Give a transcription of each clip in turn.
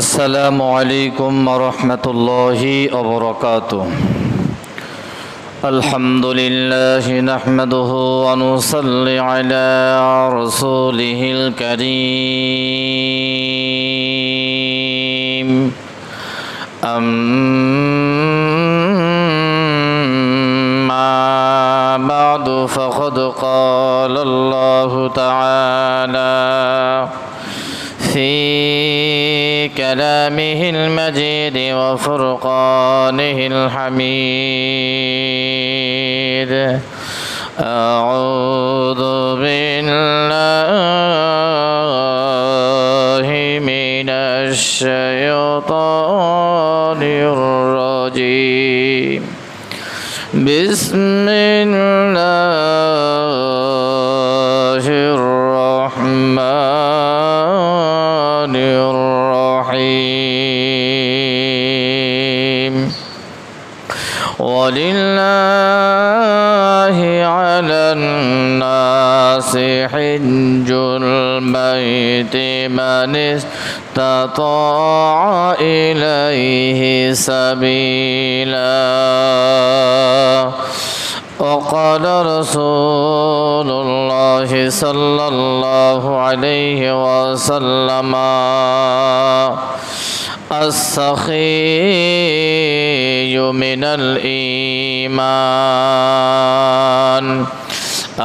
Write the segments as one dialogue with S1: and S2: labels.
S1: আসসালামু আলাইকুম ওয়া রাহমাতুল্লাহি ওয়া বারাকাতুহু। আলহামদুলিল্লাহি নাহমাদুহু ওয়া নুসাল্লি আলা রাসূলিহিল কারীম। আম্মা বা'দু ফাকাদ ক্বালা আল্লাহু তাআলা في كلامه المجيد وفرقانه الحميد. أعوذ بالله من الشيطان الرجيم. بسم الله الرحمن الرحيم. ولله على الناس حج البيت من استطاع إليه سبيلا. وقال رسول الله صلى الله عليه وسلم السخي من الإيمان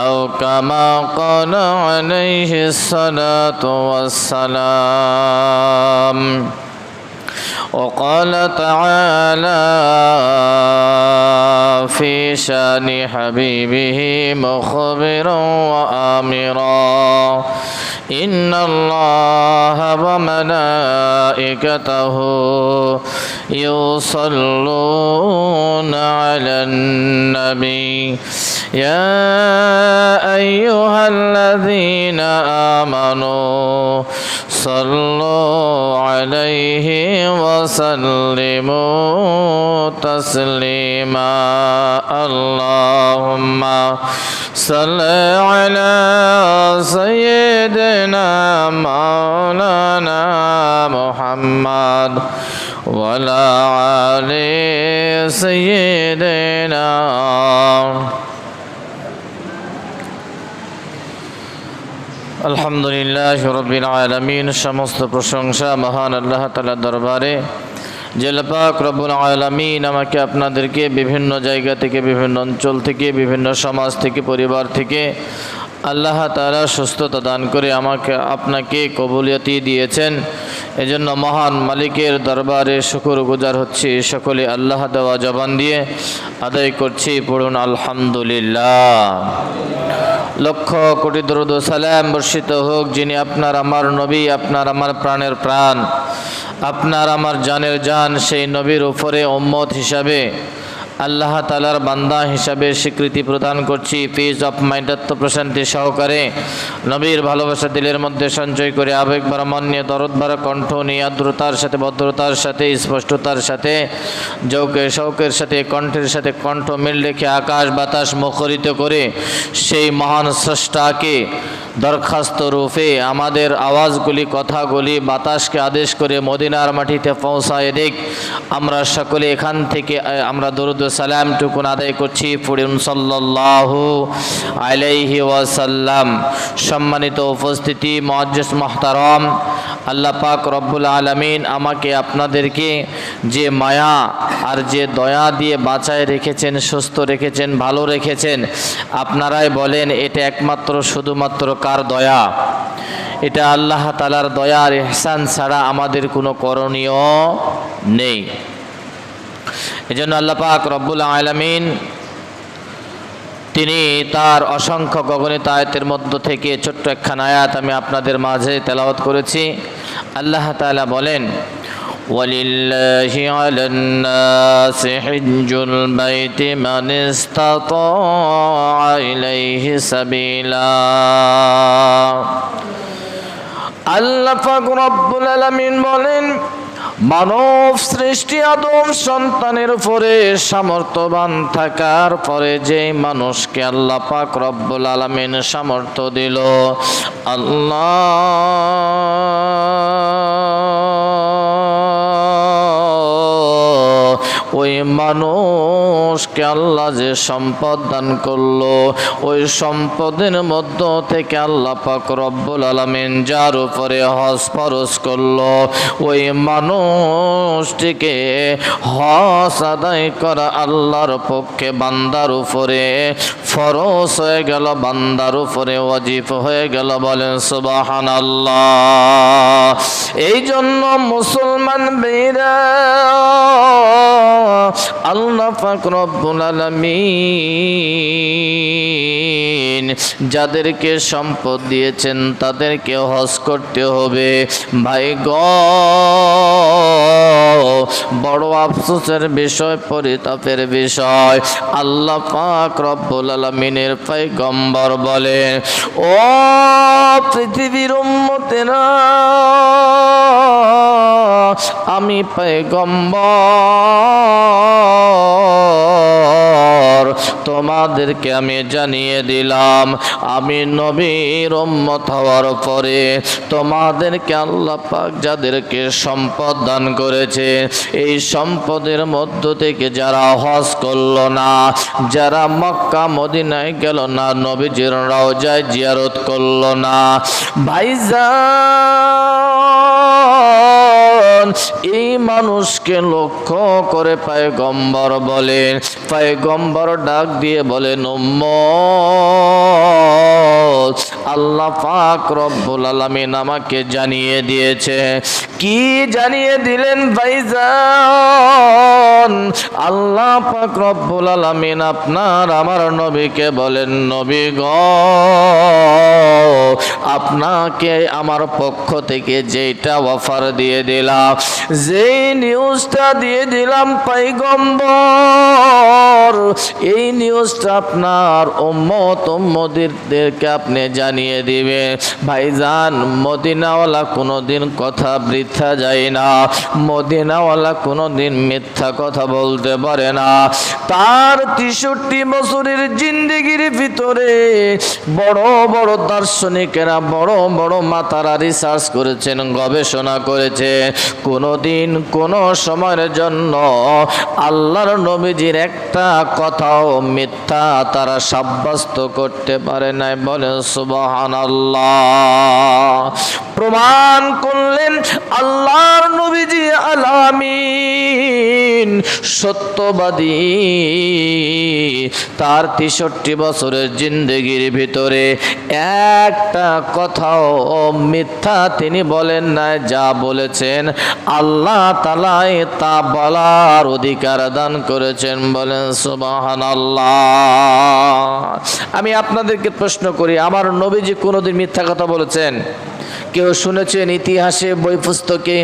S1: أو كما قال عليه الصلاة والسلام. وقال تعالى في شان حبيبه مخبرا وآمرا إن الله وملائكته يصلون على النبي يا أيها الذين آمنوا صلوا عليه وسلموا تسليما. اللهم صل على سيدنا مولانا محمد وعلى آل سيدنا. আলহামদুলিল্লাহ রব্বিল আলামিন। সমস্ত প্রশংসা মহান আল্লাহ তাআলার দরবারে। যে পাক রব্বুল আলামিন আমাকে আপনাদেরকে বিভিন্ন জায়গা থেকে, বিভিন্ন অঞ্চল থেকে, বিভিন্ন সমাজ থেকে, পরিবার থেকে আল্লাহ তাআলা সুস্থতা দান করে আমাকে আপনাকে কবুলিয়তি দিয়েছেন। এজন্য মহান মালিকের দরবারে শুকরগুজার হচ্ছি। সকলে আল্লাহ দেওয়া জবান দিয়ে আদায় করছি, পড়ুন আলহামদুলিল্লাহ। লক্ষ কোটি দরুদ ও সালাম বর্ষিত হোক যিনি আপনার আমার নবী, আপনার আমার প্রাণের প্রাণ, আপনার আমার জানের জান, সেই নবীর উপরে উম্মত হিসাবে, আল্লাহ তাআলার বান্দা হিসাবে স্বীকৃতি প্রদান করছি। পিস অফ মাইন্ড আত্মপ্রশান্তি সহকারে নবীর ভালোবাসা দিলের মধ্যে সঞ্চয় করে আবেগ ভরা দরদ ভরা কণ্ঠ নিয়ে আর্দ্রতার সাথে, ভদ্রতার সাথে, স্পষ্টতার সাথে, যৌকে শৌকের সাথে, কণ্ঠের সাথে কণ্ঠ মিল রেখে আকাশ বাতাস মুখরিত করে সেই মহান স্রষ্টাকে দরখাস্ত রূপে আমাদের আওয়াজগুলি, কথাগুলি বাতাসকে আদেশ করে মদিনার মাটিতে পৌঁছায় দিক। আমরা সকলে এখান থেকে আমরা দরুদ ও সালামটুকুন আদায় করছি, পড়ুন সাল্লাল্লাহু আলাইহি ওয়াসাল্লাম। সম্মানিত উপস্থিতি, মুআজ্জাজ মুহতারাম, আল্লাহ পাক রব্বুল আলামিন আমাকে আপনাদেরকে যে মায়া আর যে দয়া দিয়ে বাঁচায় রেখেছেন, সুস্থ রেখেছেন, ভালো রেখেছেন, আপনারাই বলেন এটা একমাত্র শুধুমাত্র কার দয়া? এটা আল্লাহ তাআলার দয়া আর ইহসান ছাড়া আমাদের কোনো করণীয় নেই। এজন্য আল্লাহ পাক রব্বুল আলামিন তিনি তার অসংখ্য গগনিত আয়াতের মধ্য থেকে ছোট্ট একখানা আয়াত আমি আপনাদের মাঝে তেলাওয়াত করেছি। আল্লাহ তাআলা বলেন, ওয়ালিল্লাহি আলান নাসি হিজ্জুল বাইতি মান ইসতাতা ইলাইহি সাবিলা। আল্লাহ পাক রব্বুল আলামিন বলেন, মানব সৃষ্টি আদম সন্তানের উপরে সামর্থ্যবান থাকার পরে যে মানুষকে আল্লাহ পাক রব্বুল আলামিন সামর্থ্য দিল, আল্লাহ ওই মানুষকে আল্লাহ যে সম্পদ দান করলো, ওই সম্পদের মধ্য থেকে আল্লাহ পাক রব্বুল আলামিন যার উপরে হজ ফরজ করলো, ওই মানুষটিকে হজ আদায় করা আল্লাহর পক্ষে বান্দার উপরে ফরজ হয়ে গেল, বান্দার উপরে ওয়াজিব হয়ে গেল। বলেন সুবহানাল্লাহ। এই জন্য মুসলমান ভাইরা, আল্লাহ পাক রব্বুল আলামিন যাদেরকে সম্পদ দিয়েছেন তাদেরকে হজ করতে হবে। ভাই গো, বড় আফসোসের বিষয়, পরিতাপের বিষয়, আল্লাহ পাক রব্বুল আলামিনের পয়গম্বর বলেন, ও পৃথিবীর উম্মতেরা, আমি পয়গম্বর, তোমাদেরকে আমি জানিয়ে দিলাম, আমি নবীর উম্মত হওয়ার পরে তোমাদেরকে আল্লাহ পাক যাদেরকে সম্পদ দান করেছে, এই সম্পদের মধ্য থেকে যারা হজ করলো না, যারা মক্কা মদিনায় গেল না, নবীজির রওজায় জিয়ারত করলো না, ভাইজান, এই মানুষকে লক্ষ্য করে পয়গম্বর বলেন, পয়গম্বর ডাক দিয়ে বলেন, উম্মত, আল্লাহ পাক রব্বুল আলামিন আমাকে জানিয়ে দিয়েছে। কি জানিয়ে দিলেন ভাইজান? আল্লাহ পাক রব্বুল আলামিন আপনার আমার নবীকে বলেন, নবী গো, আপনাকে আমার পক্ষ থেকে যেটা অফার দিয়ে দিলাম, যেই নিউজটা দিয়ে দিলাম পয়গম্বর, এই নিউজটা আপনার উম্মত উম্মতিদেরকে আপনি জানিয়ে দিবেন। ভাইজান, মদিনাওয়ালা কোনোদিন কথা বৃথা যায় না, মদিনাওয়ালা কোনোদিন মিথ্যা কথা বলতে পারে না। তার 63 বছরের জিন্দেগির ভিতরে বড় বড় দার্শনিকেরা, বড় বড় মাতারা রিসার্চ করেছেন, গবেষণা করেছেন, কোনোদিন কোনো সময়ের জন্য আল্লাহর নবীজির একটা কথাও মিথ্যা তারা সাব্যস্ত করতে পারে নাই। বলেন সুবহানাল্লাহ। প্রমাণ করলেন আল্লাহর নবীজি আলামিন সত্যবাদী। তার 63 বছরের জিন্দেগির ভিতরে একটা কথাও মিথ্যা তিনি বলেন না। যা বলেছেন আল্লাহ তাআলাই তা বলার অধিকার দান করেছেন। বলেন সুবহানাল্লাহ। আমি আপনাদেরকে প্রশ্ন করি, আমার নবীজি কোনোদিন মিথ্যা কথা বলেছেন? কেউ শুনেছেন ইতিহাসে, বই পুস্তকে?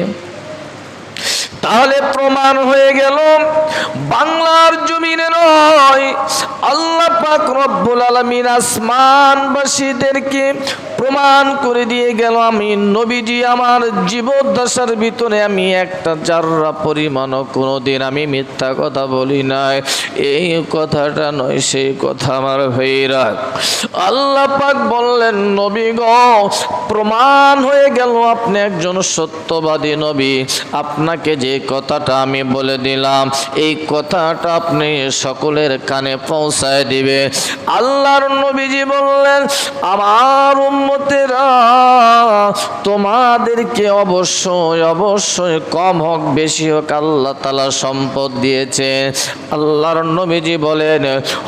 S1: তাহলে প্রমাণ হয়ে গেল বাংলার জমিনে নয়, আল্লাহ পাক রব্বুল আলামিন আসমানবাসীদেরকে প্রমাণ করে দিয়ে গেল, আমি নবীজি আমার জীবদ্দশার ভিতরে আমি একটা জাররা পরিমাণও কোনোদিন আমি মিথ্যা কথা বলি নাই। এই কথাটা নয়, সেই কথা আমার ভাইরা। আল্লাহ পাক বললেন, নবী গো, প্রমাণ হয়ে গেল আপনি একজন সত্যবাদী নবী। আপনাকে যে কথাটা আমি বলে দিলাম, এই কথাটা আপনি সকলের কানে পৌঁছায় দিবে। আল্লাহর নবীজি বললেন, আমার উম্মতেরা, তোমাদেরকে অবশ্যই অবশ্যই কম হোক বেশি হোক আল্লাহ তাআলা সম্পদ দিয়েছে। আল্লাহর নবীজি বলেন,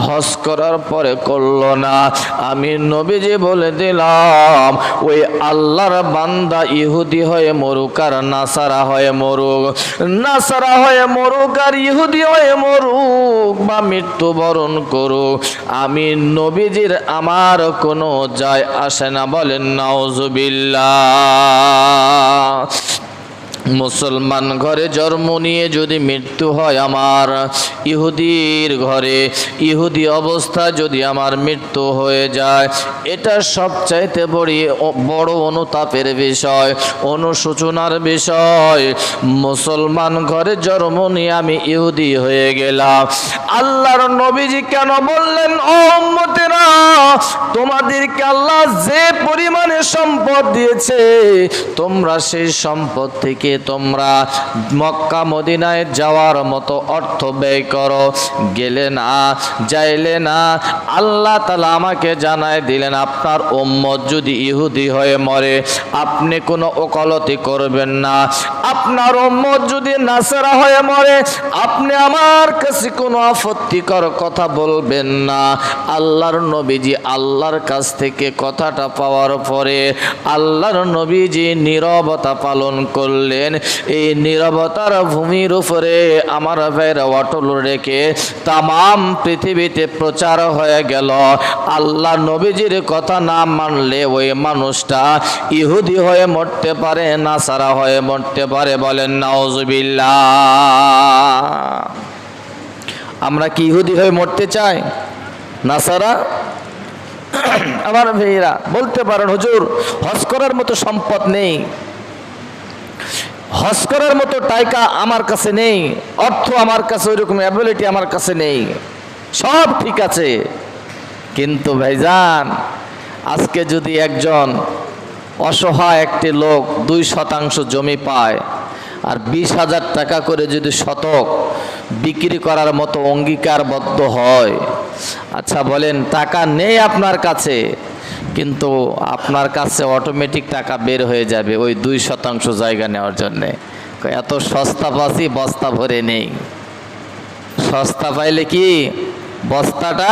S1: হজ করার পরে করলো না, আমি নবীজি বলে দিলাম, ওই আল্লাহর বান্দা ইহুদি হয়ে মরুক আর নাসারা হয়ে মরুক, নাসারা হয়ে মরুক আর ইহুদি হয়ে মরুক বা মৃত্যুবরণ করুক, আমি নবীজির আমার কোনো যায় আসে না। বলেন নাউজুবিল্লাহ। মুসলমান ঘরে জন্ম নিয়ে যদি মৃত্যু হয় আমার, ইহুদির ঘরে ইহুদি অবস্থা যদি আমার মৃত্যু হয়ে যায়, এটা সবচাইতে বড় অনুতাপের বিষয়, অনুশোচনার বিষয়। মুসলমান ঘরে জন্ম নিয়ে আমি ইহুদি হয়ে গেলাম। আল্লাহর নবীজি কেন বললেন, ও উম্মতেরা, তোমাদেরকে আল্লাহ যে পরিমাণে সম্পদ দিয়েছে, তোমরা সেই সম্পদ থেকে তোমরা মক্কা মদিনায় যাওয়ার মতো অর্থ ব্যয় করো, গেলে না, যাইলে না। আল্লাহ তাআলা আমাকে জানায় দিলেন, আপনার উম্মত যদি ইহুদি হয়ে মরে আপনি কোনো ওকালতি করবেন না। আপনার উম্মত যদি নাসারা হয়ে মরে আপনি আমার কাছে কোনো আপত্তিকর কথা বলবেন না। আল্লাহর নবীজি আল্লাহর কাছ থেকে কথাটা পাওয়ার পরে আল্লাহর নবীজি নীরবতা পালন করলেন। এই নীরবতার ভূমির উপরে আমার ভাইরা অটল রেখে তামাম পৃথিবীতে প্রচার হয়ে গেল, আল্লাহ নবীজির কথা না মানলে ওই মানুষটা ইহুদি হয়ে মরতে পারে, নাসারা হয়ে মরতে পারে। বলেন নাউজুবিল্লাহ। আমরা কি ইহুদি হয়ে মরতে চাই, নাসারা? আমার ভাইরা বলতে পারেন, হুজুর হজ করার মতো সম্পদ নেই, হজ করার মতো টাকা আমার কাছে নেই, অর্থ আমার কাছে ওইরকম অ্যাবিলিটি আমার কাছে নেই, সব ঠিক আছে। কিন্তু ভাইজান আজকে যদি একজন অসহায় একটি লোক 2% জমি পায় আর 20,000 টাকা করে যদি শতক বিক্রি করার মতো অঙ্গীকারবদ্ধ হয়, আচ্ছা বলেন টাকা নেই আপনার কাছে, কিন্তু আপনার কাছে অটোমেটিক টাকা বের হয়ে যাবে ওই 2% জায়গা নেওয়ার জন্যে। এত সস্তা পাচ্ছি বস্তা ভরে নেই, সস্তা পাইলে কি বস্তাটা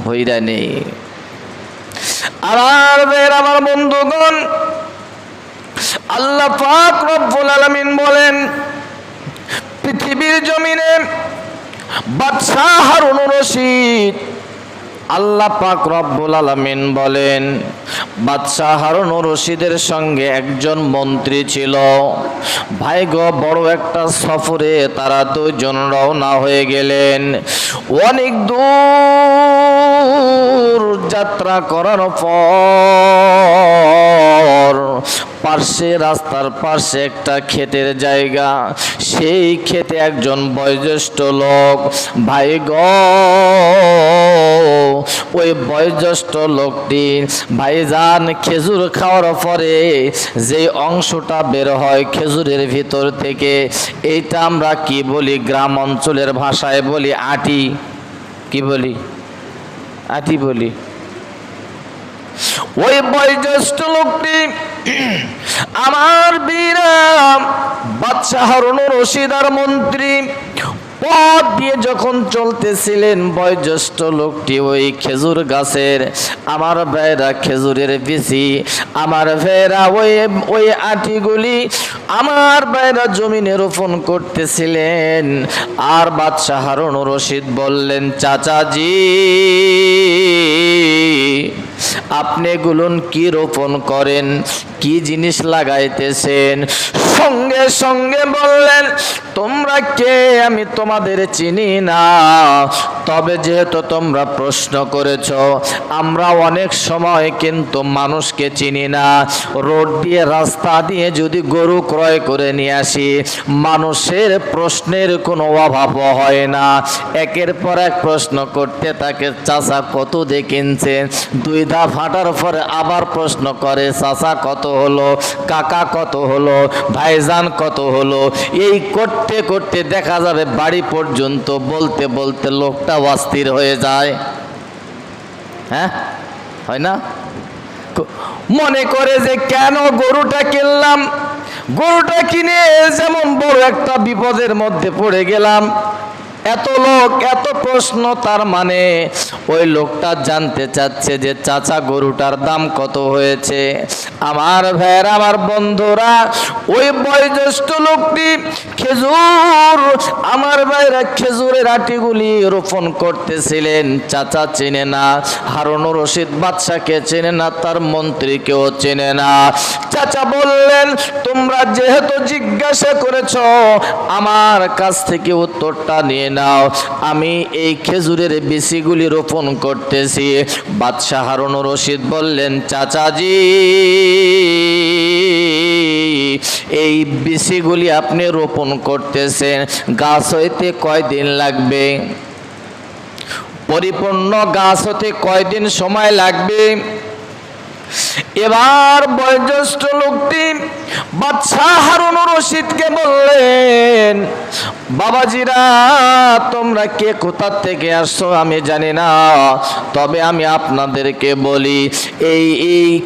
S1: ভইরা নেই। আমার বন্ধুগণ, আল্লাহ পাক রব্বুল আলামিন বলেন, পৃথিবীর জমিনে বাদশাহ হারুন রশিদ, আল্লাহ পাক রব্বুল আলামিন বলেন, বাদশাহ হারুন রশিদের সঙ্গে একজন মন্ত্রী ছিল। ভাই গো, বড় একটা সফরে তারা দুজন রওনা হয়ে গেলেন। অনেক দূর যাত্রা করার পর পার্শ্বে, রাস্তার পার্শ্বে একটা ক্ষেতের জায়গা, সেই ক্ষেতে একজন বয়োজ্যেষ্ঠ লোক। ভাই গো, ওই বয়োজ্যেষ্ঠ লোকটি ভাইজান খেজুর খাওয়ার পরে যে অংশটা বের হয় খেজুরের ভিতর থেকে, এইটা আমরা কি বলি, গ্রাম অঞ্চলের ভাষায় বলি আটি। কি বলি? আটি বলি। ওই বয়োজ্যেষ্ঠ লোকটি আমার বীরাম বাদশাহ হারুন রশিদ আর মন্ত্রী পথ দিয়ে যখন চলতেছিলেন, বয়োজ্যেষ্ঠ লোকটি ওই খেজুর গাছের, আমার ভাইরা খেজুরের বিচি, আমার ভাইরা ওই আটিগুলি আমার ভাইরা জমিনে রোপণ করতেছিলেন। আর বাদশাহ হারুন রশিদ বললেন, চাচাজি আপনি এগুলোন কি রোপণ করেন, কি জিনিস লাগাইতেছেন? সঙ্গে সঙ্গে বললেন, তোমরা কে আমি তোমাদের চিনি না, তবে যেহেতু তোমরা প্রশ্ন করেছ, আমরা অনেক সময় কিন্তু মানুষকে চিনি না। রোড দিয়ে রাস্তা দিয়ে যদি গরু ক্রয় করে নিয়ে আসি, মানুষের প্রশ্নের কোনো অভাব হয় না। একের পর এক প্রশ্ন করতে তাকে, চাচা কত দিয়ে কিনছেন? 2 ধাপ হাঁটার পরে আবার প্রশ্ন করে, চাচা কত হলো, কাকা কত হলো, ভাইজান কত হলো। এই করতে করতে দেখা যাবে বাড়ি পর্যন্ত বলতে বলতে লোকটা অস্থির হয়ে যায়। হ্যাঁ, হয় না? মনে করে যে কেন গরুটা কিনলাম, গরুটা কিনে যেমন বড় একটা বিপদের মধ্যে পড়ে গেলাম। এত লোক, এত প্রশ্ন, তার মানে ওই লোকটা জানতে চাচ্ছে যে চাচা গরুটার দাম কত হয়েছে। আমার ভাইয়েরা, আমার বন্ধুরা, ওই বয়োজ্যেষ্ঠ লোকটি খেজুর, আমার ভাইয়েরা খেজুরের আটিগুলি রোপণ করতেছিলেন। চাচা চেনে না, হারুন রশিদ বাদশাকে চেনে না, তার মন্ত্রীকেও চেনে না। চাচা বললেন, তোমরা যেহেতু জিজ্ঞাসা করেছ, আমার কাছ থেকে উত্তরটা নিয়ে নাও। আমি এই খেজুরের বিচিগুলি রোপণ করতেছি। বাদশাহ হারুন রশিদ বললেন, চাচাজি এই বিচিগুলি আপনি রোপণ করতেছেন, গাছ হইতে কয়দিন লাগবে? পরিপূর্ণ গাছ হতে কয়দিন সময় লাগবে? এবার বয়োজ্যেষ্ঠ লোকটি বাদশাহ হারুন রশিদকে বললেন, বাবাজিরা তোমরা কে কোথা থেকে আসছো আমি জানি না, তবে আমি আপনাদেরকে বলি এই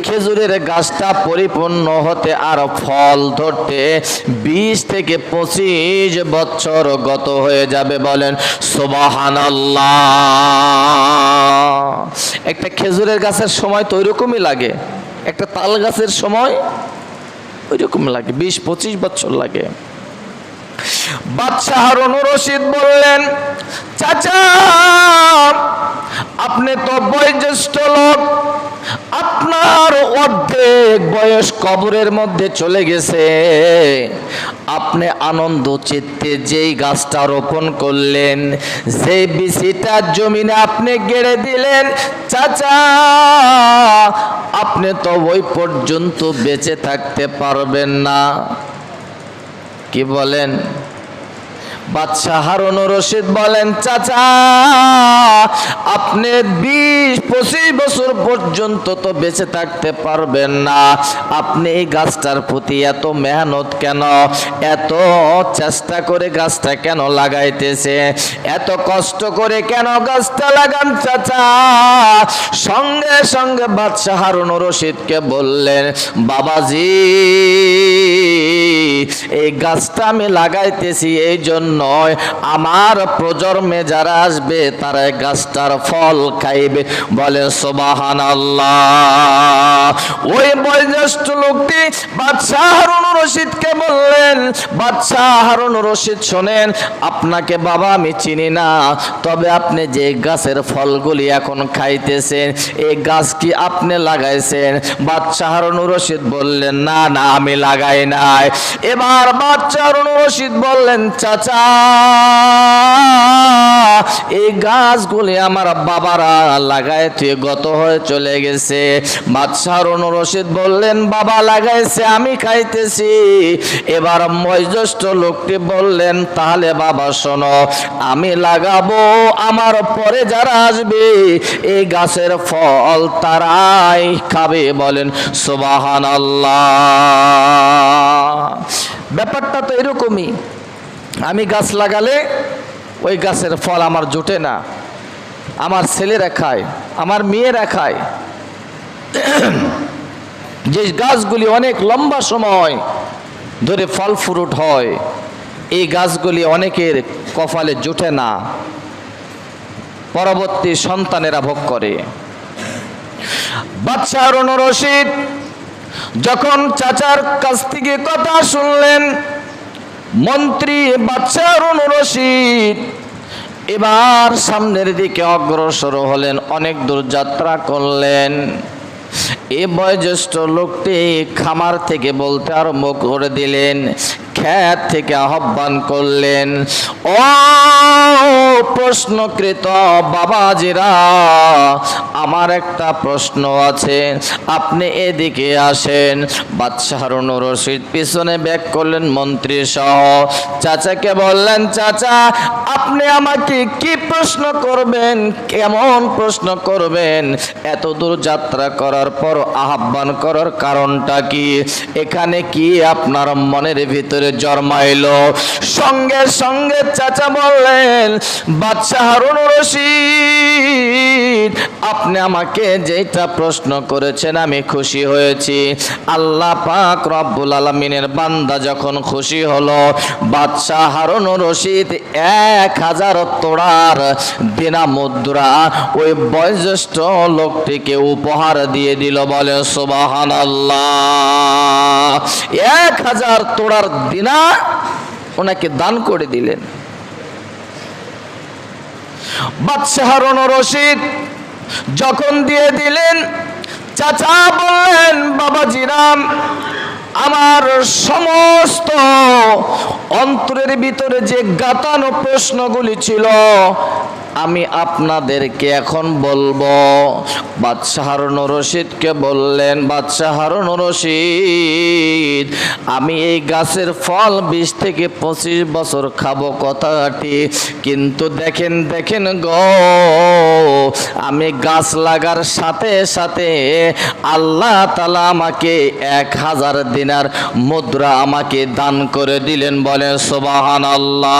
S1: খেজুরের গাছটা পরিপূর্ণ হতে আর ফল ধরতে 20 থেকে 25 বছর গত হয়ে যাবে। বলেন সুবহানাল্লাহ। একটা খেজুরের গাছের সময় তো ওইরকমই লাগে, একটা তাল গাছের সময় ওইরকম লাগে, 20-25 বছর লাগে। বাদশাহ হারুন রশিদ বললেন, চাচা আপনি তো বয়োজ্যেষ্ঠ লোক, আপনার অর্ধেক বয়স কবরের মধ্যে চলে গেছে, আপনি আনন্দ চিত্তে যেই গাছটা রোপণ করলেন, যে বিচিটা জমিনে আপনি গেড়ে দিলেন, চাচা আপনি তো ওই পর্যন্ত বেঁচে থাকতে পারবেন না। কি বলেন? বাদশাহ হারুন রশিদ বলেন, চাচা আপনি 20-25 বছর পর্যন্ত তো বেঁচে থাকতে পারবেন না, আপনি এই গাছটার প্রতি এত মেহনত কেন, এত চেষ্টা করে গাছটা কেন লাগাইতেছে, এত কষ্ট করে কেন গাছটা লাগান চাচা? সঙ্গে সঙ্গে বাদশাহ হারুন রশিদকে বললেন, বাবাজি এই গাছটা আমি লাগাইতেছি এই জন্য আমার প্রজন্মে যারা আসবে তারা গাছটার ফল খাইবে। বলে সুবহানাল্লাহ। ওই বয়োজ্যেষ্ঠ লোকটি বাদশাহ হারুন রশিদকে বললেন, বাদশাহ হারুন রশিদ শোনেন, আপনাকে বাবা আমি চিনি না, তবে আপনি যে গাছের ফলগুলি এখন খাইতেছেন এই গাছ কি আপনি লাগাইছেন? বাদশাহ হারুন রশিদ বললেন, না না আমি লাগাই নাই। এবার বাদশাহ হারুন রশিদ বললেন, চাচা এই গাছগুলি আমার বাবারা লাগাইতে গত হয়ে চলে গেছে। বাদশাহ হারুন রশিদ বললেন, বাবা লাগাইছে আমি খাইতেছি। এবার বয়োজ্যেষ্ঠ লোকটি বললেন, তাহলে বাবা শোনো, আমি লাগাবো, আমার পরে যারা আসবে এই গাছের ফল তারাই খাবে। বলেন সুবহানাল্লাহ। ব্যাপারটা তো এরকমই, আমি গাছ লাগালে ওই গাছের ফল আমার জোটে না, আমার ছেলেরা খায়, আমার মেয়েরা খায়। যে গাছগুলি অনেক লম্বা সময় ধরে ফল ফ্রুট হয়, এই গাছগুলি অনেকের কপালে জোটে না, পরবর্তী সন্তানেরা ভোগ করে। বাদশাহ হারুন রশিদ যখন চাচার কাছ থেকে কথা শুনলেন, মন্ত্রী বাদশাহ হারুন রশিদ এবার সামনের দিকে অগ্রসর হলেন, অনেক দূর যাত্রা করলেন। এই বয়োজ্যেষ্ঠ লোকটি খামার থেকে বলতে আরম্ভ করে দিলেন, ক্ষেত থেকে আহ্বান করলেন, ও প্রশ্নকৃত বাবাজিরা আমার একটা প্রশ্ন আছে, আপনি এদিকে আসেন। বাদশাহ হারুন রশিদ পিছনে ব্যাক করলেন মন্ত্রী সহ। চাচাকে বললেন, চাচা আপনি আমাকে কি প্রশ্ন করবেন, কেমন প্রশ্ন করবেন? এত দূর যাত্রা করার পর আহ্বান করার কারণটা কি? এখানে কি আপনার মনের ভিতরে জন্মাইলো? সঙ্গে সঙ্গে চাচা বললেন, বাদশাহ হারুন রশিদ আপনি আমাকে যেটা প্রশ্ন করেছেন আমি খুশি হয়েছি। আল্লাহ পাক রব্বুল আলামিনের বান্দা যখন খুশি হলো, বাদশাহ হারুন রশিদ 1000 তোড়ার দিনা মুদ্রা ওই বয়োজ্যেষ্ঠ লোকটিকে উপহার দিয়ে দিল। বলে সুবহানাল্লাহ। 1000 তোড়ার দিনা ওনাকে দান করে দিলেন। বাদশাহ হারুন রশিদ যখন দিয়ে দিলেন, চাচা বললেন, বাবাজিরাম আমার সমস্ত অন্তরের ভিতরে যে গাতানো প্রশ্নগুলি ছিল আমি আপনাদেরকে এখন বলবো। বাদশাহ হারুন রশিদকে বললেন, বাদশাহ হারুন রশিদ, আমি এই গাছের ফল 20 থেকে 25 বছর খাবো কথাটি, কিন্তু দেখেন দেখেন গো, আমি গাছ লাগার সাথে সাথে আল্লাহ তাআলা আমাকে 1000 দিনার মুদ্রা আমাকে দান করে দিলেন। বলেন সুবহানাল্লাহ।